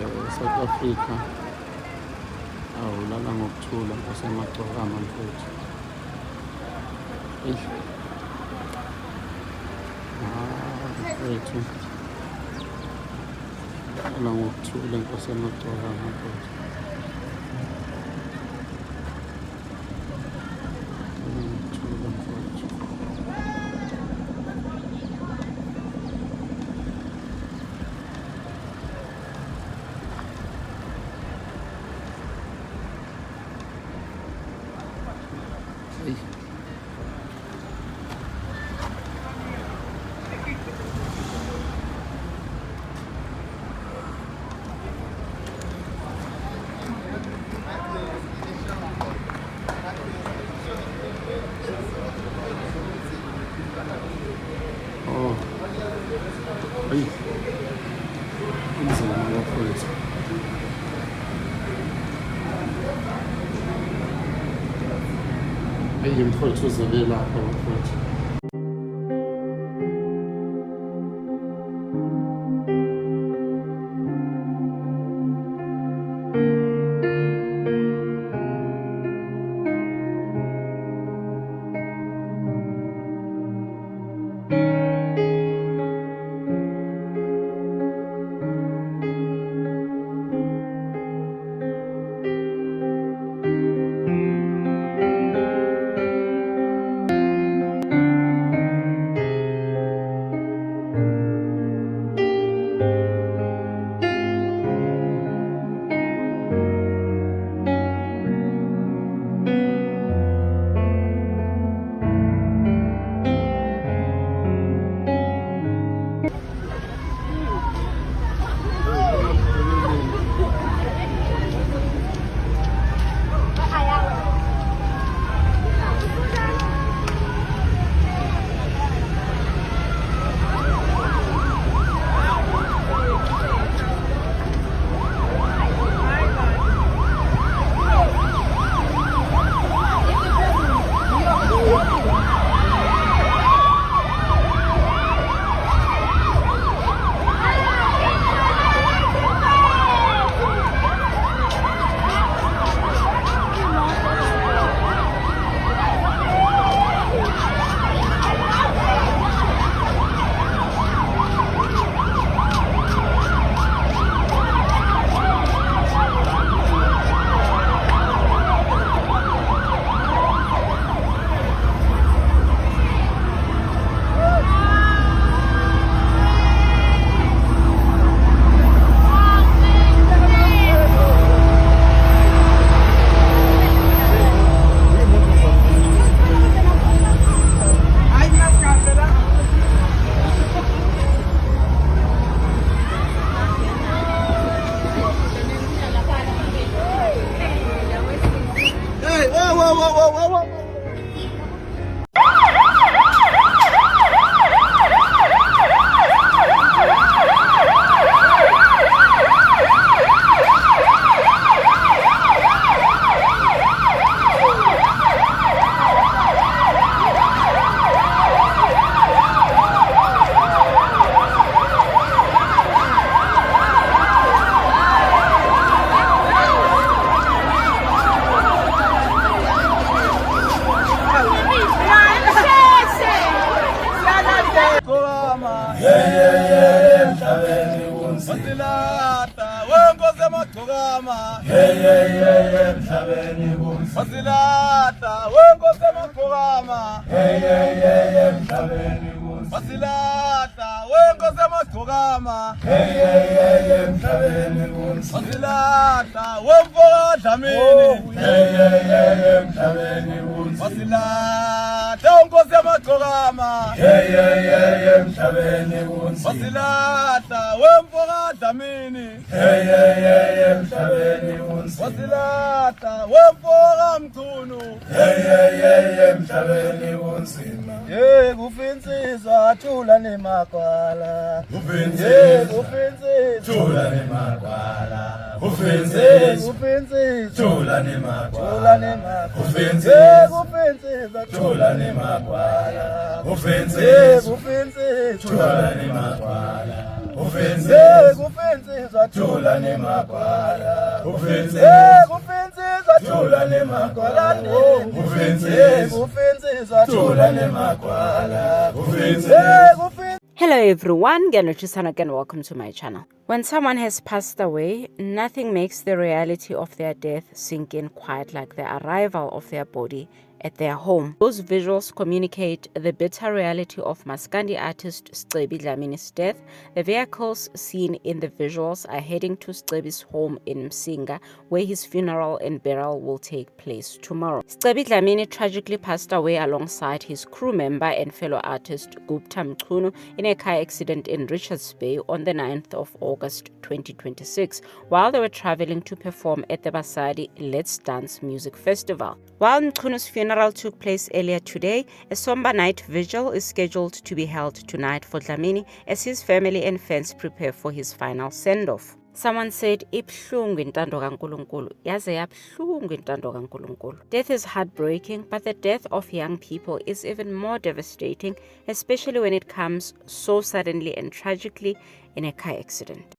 South Africa awulala ngokuthula ngasemagcokama mfethu. Mfethu ulala ngokuthula ngasemagcokama mfethu. Inzima kakhulu. Mfowethu uzele lapha mfowethu. Wasilata wenkosi emagcokama emhlabeni wasilata wenkosi emagcokama emhlabeni wasilata wemfoka Dlamini emhlabeni wasilata wenkosi emagcokama emhlabeni wasilata wemfoka Dlamini emhlabeni wasilata wemfoka Mchunu emhlabeni wonzima kufinsizwa thula nemakwala thula nemakwala thula nemakwala thula nemakwala thula nemakwala kufinsizwa thula nemagwala kufinsizwa thula nemagwala kufinsizwa thula nemagwala Hello everyone, Ganochisana again, welcome to my channel. When someone has passed away, nothing makes the reality of their death sink in quite like the arrival of their body at their home. Those visuals communicate the bitter reality of Maskandi artist Scebi Dlamini's death. The vehicles seen in the visuals are heading to Scebi's home in Msinga, where his funeral and burial will take place tomorrow. Scebi Dlamini tragically passed away alongside his crew member and fellow artist Gupta Mchunu in a car accident in Richards Bay on the 9th of August 2026, while they were traveling to perform at the Basadi Let's Dance Music Festival. While Mchunu's funeral took place earlier today, a somber night vigil is scheduled to be held tonight for Dlamini as his family and fans prepare for his final send-off. Someone said, "Ibhlungu intando kaNkulunkulu, yaze yabhlungu intando kaNkulunkulu." Death is heartbreaking, but the death of young people is even more devastating, especially when it comes so suddenly and tragically in a car accident.